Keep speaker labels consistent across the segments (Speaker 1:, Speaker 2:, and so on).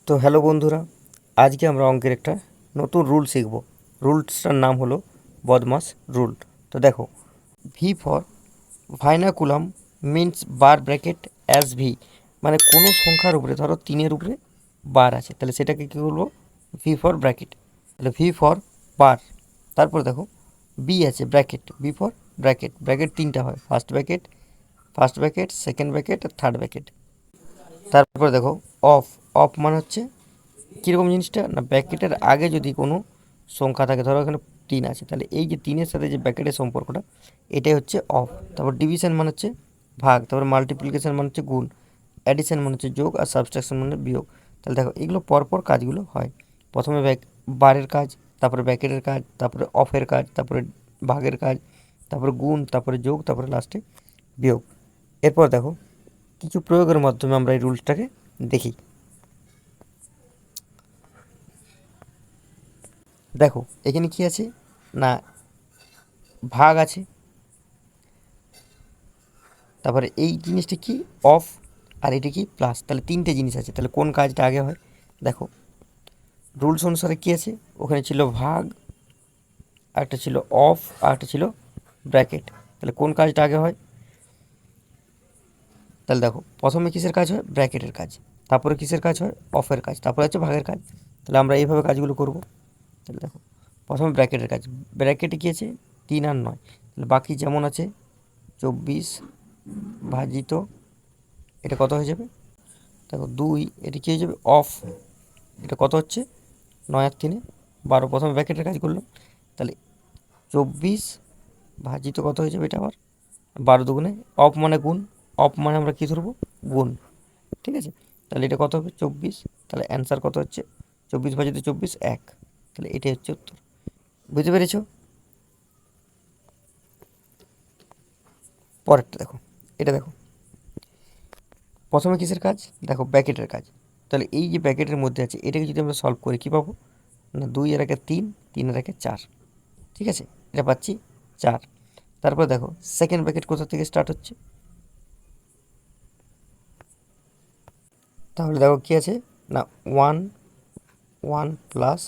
Speaker 1: তো হ্যালো বন্ধুরা, আজকে আমরা অঙ্কের একটা নতুন রুল শিখব। রুলসটার নাম হলো বদমাস রুল। তো দেখো, V for vinculum means bar bracket as V, মানে কোনো সংখ্যার উপরে, ধরো 3-এর উপরে বার আছে, তাহলে সেটাকে কী বলবো? V for bracket. তাহলে ভি ফর বার, তারপর দেখো বি আছে bracket, B for bracket. Bracket তিনটা হয়, ফার্স্ট ব্র্যাকেট, সেকেন্ড ব্র্যাকেট আর থার্ড ব্র্যাকেট। তারপরে দেখো অফ, অফ মানে হচ্ছে কীরকম জিনিসটা না, ব্র্যাকেটের আগে যদি কোনো সংখ্যা থাকে, ধরো এখানে 3 আছে, তাহলে এই যে 3-এর সাথে যে ব্র্যাকেটের সম্পর্কটা, এটাই হচ্ছে অফ। তারপর ডিভিশন মানে হচ্ছে ভাগ, তারপর মাল্টিপ্লিকেশন মানে হচ্ছে গুণ, অ্যাডিশন মানে হচ্ছে যোগ, আর সাবট্রাকশন মানে বিয়োগ। তাহলে দেখো এগুলো পরপর কাজগুলো হয়। প্রথমে বারের কাজ, তারপরে ব্র্যাকেটের কাজ, তারপরে অফের কাজ, তারপরে ভাগের কাজ, তারপরে গুণ, তারপরে যোগ, তারপরে লাস্টে বিয়োগ। এরপর দেখো কিছু প্রয়োগের মাধ্যমে আমরা এই রুলসটাকে দেখি। দেখো এখানে কি আছে না, ভাগ আছে, তারপরে এই জিনিসটা কি অফ, আর এটা কি প্লাস। তাহলে তিনটে জিনিস আছে, তাহলে কোন কাজটা আগে হয়? দেখো রুলস অনুসারে কি আছে, ওখানে ছিল ভাগ, আরেকটা ছিল অফ, আর একটা ছিল ব্র্যাকেট। তাহলে কোন কাজটা আগে হয়? তাহলে দেখো প্রথমে কিসের কাজ হয়? ব্র্যাকেটের কাজ। তারপরে কিসের কাজ হয়? অফের কাজ। তারপরে হচ্ছে ভাগের কাজ। তাহলে আমরা এইভাবে কাজগুলো করব। তাহলে দেখো প্রথমে ব্র্যাকেটের কাজ, ব্র্যাকেটে কী আছে? 3 আর 9। তাহলে বাকি যেমন আছে 24 ভাজিত, এটা কত হয়ে যাবে? দেখো 2, এটা কী হয়ে যাবে? অফ, এটা কত হচ্ছে? 9 আর 3 12। প্রথমে ব্র্যাকেটের কাজ করলাম, তাহলে 24 ভাজিত কত হয়ে যাবে? এটা আবার 12 দুগুণে, অফ মানে গুণ, অফ মানে আমরা কী ধরবো? গুণ। ঠিক আছে, তাহলে এটা কত হবে? 24। তাহলে অ্যান্সার কত হচ্ছে? 24 ভাজিত 24 1। তাহলে এটাই হচ্ছে উত্তর। বুঝতে পেরেছো? পরেরটা দেখো, এটা দেখো প্রথমে কিসের কাজ? দেখো ব্র্যাকেটের কাজ। তাহলে এই যে ব্র্যাকেটের মধ্যে আছে, এটাকে যদি আমরা সলভ করি কী পাবো না, 2 আর 1 3, 3 আর 1 4। ঠিক আছে, এটা পাচ্ছি 4। তারপর দেখো সেকেন্ড ব্র্যাকেট কোথা থেকে স্টার্ট হচ্ছে, তাহলে দেখো কী আছে না, 1 1 প্লাস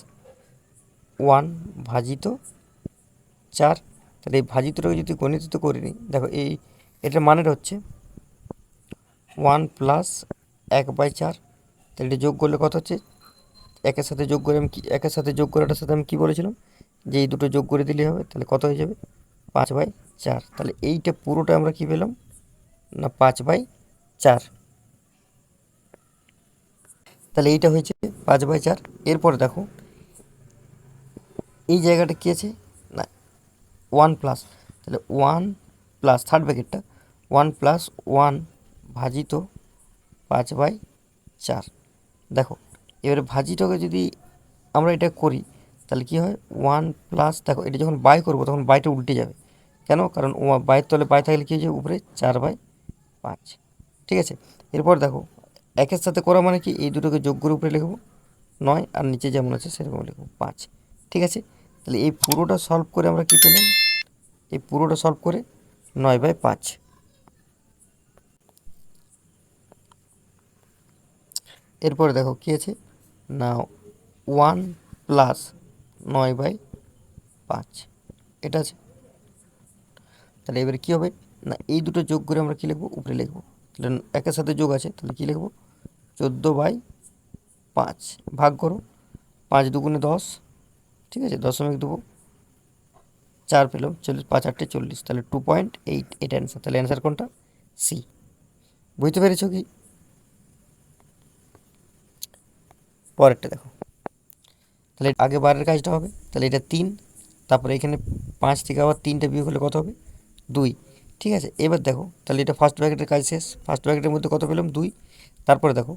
Speaker 1: 1 ভাজিত 4। তাহলে এই ভাজিতটাকে যদি গণিত করে নিই, দেখো এটার মানেটা হচ্ছে 1 প্লাস 1/4। তাহলে এটা যোগ করলে কত হচ্ছে? একের সাথে যোগ করে আমি কি, একের সাথে যোগ করাটার সাথে আমি কী বলেছিলাম যে এই দুটো যোগ করে দিলেই হবে। তাহলে কত হয়ে যাবে? 5/4। তাহলে এইটা পুরোটা আমরা কী পেলাম না, 5/4। তাহলে এইটা হয়েছে 5/4। এরপরে দেখো এই জায়গাটা কী আছে না, 1 প্লাস, তাহলে 1 প্লাস থার্ড ব্র্যাকেটটা 1 প্লাস 1 ভাজিত 5/4। দেখো এবারে ভাজিটাকে যদি আমরা এটা করি, তাহলে কী হয়? 1 প্লাস, দেখো এটা যখন বাই করবো তখন বাইটা উল্টে যাবে। কেন? কারণ বাইয়ের তলে বাই থাকলে কী হয়ে যাবে? উপরে 4/5। ঠিক আছে, এরপর দেখো একের সাথে করা মানে কি, এই দুটোকে যোগ করে উপরে লিখবো 9, আর নিচে যেমন আছে সেরকম লিখবো 5। ঠিক আছে, তাহলে এই পুরোটা সলভ করে আমরা কী পেলাম? এই পুরোটা সলভ করে 9/5। এরপরে দেখো কী আছে না, 1 প্লাস 9/5, এটা আছে। তাহলে এবারে কী হবে না, এই দুটো যোগ করে আমরা কী লিখবো? উপরে লিখবো। তাহলে একের সাথে যোগ আছে, তাহলে কী লিখবো? 14/5 ভাগ করো, 5 দুগুণে 10। ঠিক আছে, 0.2 4 পেলাম, 40, 5 8 40, তাহলে 2.8, এটা অ্যান্সার। তাহলে অ্যান্সার কোনটা? সি। বুঝতে পেরেছো কি? পরেরটা দেখো, তাহলে আগে বারের কাজটা হবে, তাহলে এটা 3, তারপরে এখানে 5 থেকে আবার 3টা বিয়োগ হলে কত হবে? 2। ঠিক আছে, এবার দেখো তাহলে এটা ফার্স্ট ব্র্যাকেটের কাজ শেষ। ফার্স্ট ব্র্যাকেটের মধ্যে কত পেলাম? 2। তারপরে দেখো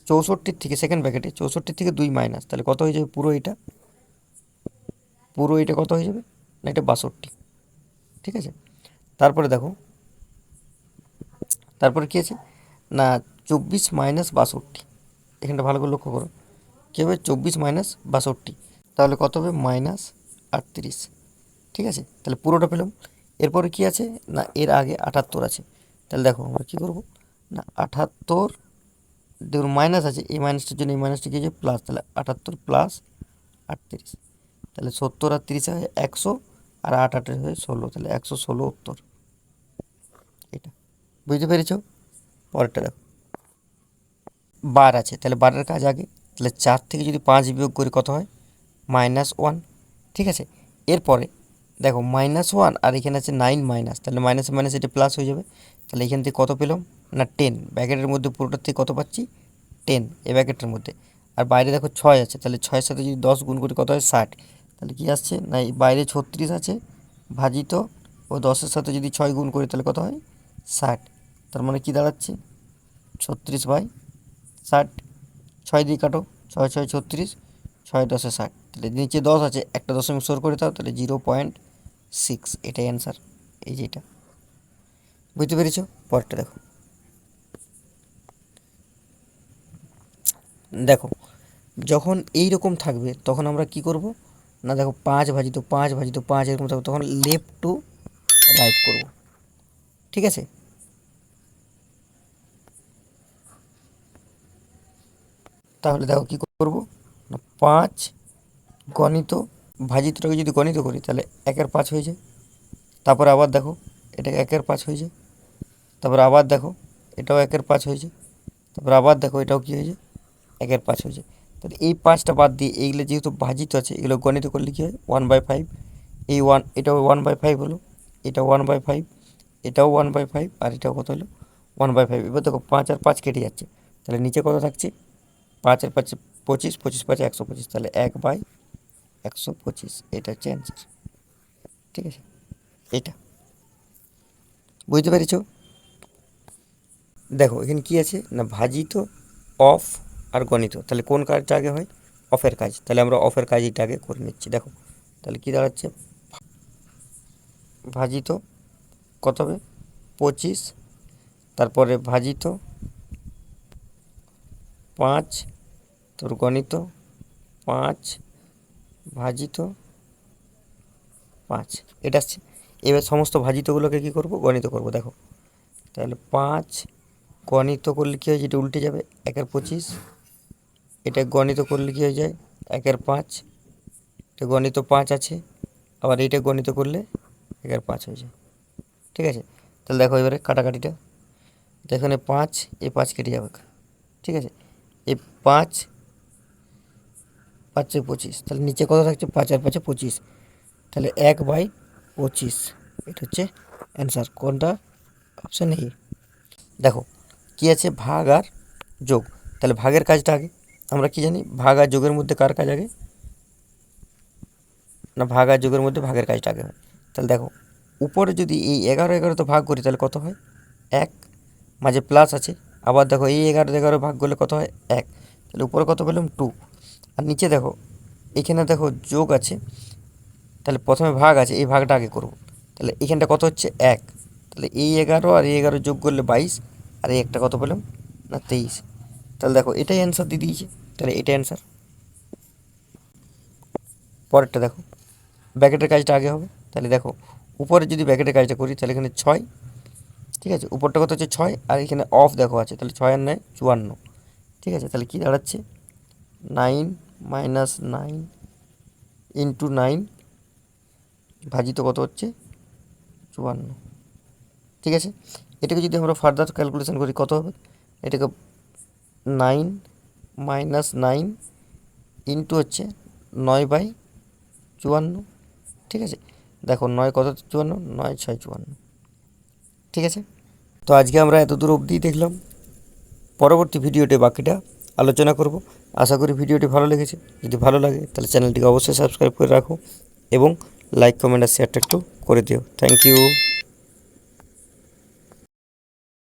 Speaker 1: 64 থেকে, সেকেন্ড ব্র্যাকেটে 64 থেকে 2 মাইনাস, তাহলে কত হয়ে যাবে? পুরো এটা কত হয়ে যাবে না, এটা 62। ঠিক আছে, তারপরে দেখো তারপরে কী আছে না, 24 মাইনাস 62। এখানটা ভালো করে লক্ষ্য করো, কী হবে? 24 মাইনাস 62, তাহলে কত হবে? -38। ঠিক আছে, তাহলে পুরোটা পেলাম। এরপরে কি আছে না, এর আগে 78 আছে। তাহলে দেখো আমরা কী করব না, 78 দেখুন মাইনাস আছে, এই মাইনাসটার জন্য এই মাইনাসটা কি হয়েছে প্লাস, তাহলে 78 প্লাস 38, তাহলে 70 আর 30 হয় 100, আর 8 8 হয় 16, তাহলে 116 উত্তর। এটা বুঝতে পেরেছ? পরেরটা দেখো, বার আছে, তাহলে বারের কাজ আগে, তাহলে 4 থেকে যদি 5 বিয়োগ করি কত হয় -1, ঠিক আছে। এরপরে দেখো -1 আর এখানে আছে 9 মাইনাস, তাহলে মাইনাস মাইনাস এটা প্লাস হয়ে যাবে, তাহলে এখান থেকে কত পেলাম না 10, ব্র্যাকেটের মধ্যে পুরোটার থেকে কত পাচ্ছি 10 এই ব্র্যাকেটের মধ্যে। আর বাইরে দেখো 6 আছে, তাহলে 6-এর সাথে যদি 10 গুণ করি কত হয় 60, তাহলে কি আসছে না এই বাইরে 36 আছে ভাজিত ও 10-এর সাথে যদি 6 গুণ করি তাহলে কত হয় 60, তার মানে কি দাঁড়াচ্ছে 36/60, 6 দিয়ে কাটো, 6 6 36, 6 10 60, তাহলে নিচে 10 আছে, একটা দশমিক স্টোর করে দাও, তাহলে 0.6, এটাই অ্যান্সার, এই যে এটা। বুঝতে পেরেছো? পরেরটা দেখো, দেখো যখন এই রকম থাকবে তখন আমরা কি করব না, দেখো 5/5 এরকম থাকবে, তখন লেফট টু রাইট করব, ঠিক আছে। তাহলে দেখো কি করব না, 5 গণিত ভাজিতটাকে যদি গণিত করি তাহলে 1/5 হয়ে যায়, তারপর আবার দেখো এটাকে 1/5 হয়ে যায়, তারপর আবার দেখো এটাও 1/5 হয়ে যায়, তারপর আবার দেখো এটাও কী হয়ে যায় 1/5 হয়ে যায়। তাহলে এই 5টা বাদ দিয়ে এইগুলো যেহেতু ভাজিত আছে, এগুলো গণিত করলে কী হয় 1/5, এই 1 এটাও 1/5 হলো, এটা 1/5, এটাও 1/5, আর এটাও কত হলো 1/5। এবার দেখো 5 আর 5 কেটে যাচ্ছে, তাহলে নিচে কত থাকছে 5 আর 5 25, 25 5 125, তাহলে 1/125, এটা হচ্ছে অ্যান্সার, ঠিক আছে। এটা বুঝতে পেরেছ? দেখো এখানে কি আছে না ভাজিত, অফ আর গণিত, তাহলে কোন কাজটা আগে হয় অফের কাজ, তাহলে আমরা অফের কাজটা আগে করে নিচ্ছি। দেখো তাহলে কি দাঁড়াচ্ছে, ভাজিত কত হবে 25, তারপরে ভাজিত 5, তোর গণিত 5 ভাজিত 5, এটা আসছে। এবার সমস্ত ভাজিতগুলোকে কী করব গণিত করব। দেখো তাহলে 5 গণিত করলে কী হয়, যেটা উল্টে যাবে 1/25, এটা গণিত করলে কী হয়ে যায় 1/5, এটা গণিত 5 আছে, আবার এইটা গণিত করলে 1/5 হয়ে যায়, ঠিক আছে। তাহলে দেখো এবারে কাটাকাটিটা, তো এখানে 5 এই 5 কেটে যাবে, ঠিক আছে। এই 5 5 25, তাহলে নিচে কত থাকছে 5 আর 5 25, তাহলে 1/25, এটা হচ্ছে অ্যান্সার। কোনটা? Option A. দেখো কি আছে ভাগ আর যোগ, তাহলে ভাগের কাজটা আগে, আমরা কি জানি ভাগ আর যোগের মধ্যে কার কাজ আগে না, ভাগ আর যোগের মধ্যে ভাগের কাজটা আগে হয়। তাহলে দেখো উপরে যদি এই 11 তো ভাগ করি তাহলে কত হয় 1, মাঝে প্লাস আছে, আবার দেখো এই 11 ভাগ করলে কত হয় 1, তাহলে উপরে কত পেলাম 2, আর নিচে দেখো এখানে দেখো যোগ আছে, তাহলে প্রথমে ভাগ আছে, এই ভাগটা আগে করব, তাহলে এখানটা কত হচ্ছে 1, তাহলে এই 11 আর এই 11 যোগ করলে 22, আর এই একটা কত পেলাম না 23, তাহলে দেখো এটাই অ্যান্সার দিয়ে দিয়েছে, তাহলে এটাই অ্যান্সার। পরেরটা দেখো ব্র্যাকেটের কাজটা আগে হবে, তাহলে দেখো উপরে যদি ব্র্যাকেটের কাজটা করি তাহলে এখানে 6, ঠিক আছে, উপরটা কত হচ্ছে 6, আর এখানে অফ দেখো আছে, তাহলে 6 আর 9 54, ঠিক আছে। তাহলে কি দাঁড়াচ্ছে 9 - 9 ইন্টু 9 ভাজিত কত হচ্ছে 54, ঠিক আছে। এটাকে যদি আমরা ফার্দার ক্যালকুলেশন করি কত হবে, এটাকে 9 - 9 ইন্টু হচ্ছে 9/54, ঠিক আছে। দেখো 9 কত 54, 9 6 54, ঠিক আছে। তো আজকে আমরা এত দূর অবধি দেখলাম, পরবর্তী ভিডিওতে বাকিটা আলোচনা করব। আশা করি ভিডিওটি ভালো লেগেছে, যদি ভালো লাগে তাহলে চ্যানেলটিকে অবশ্যই সাবস্ক্রাইব করে রাখো এবং লাইক কমেন্ট আর শেয়ারটা একটু করে দিও। Thank you.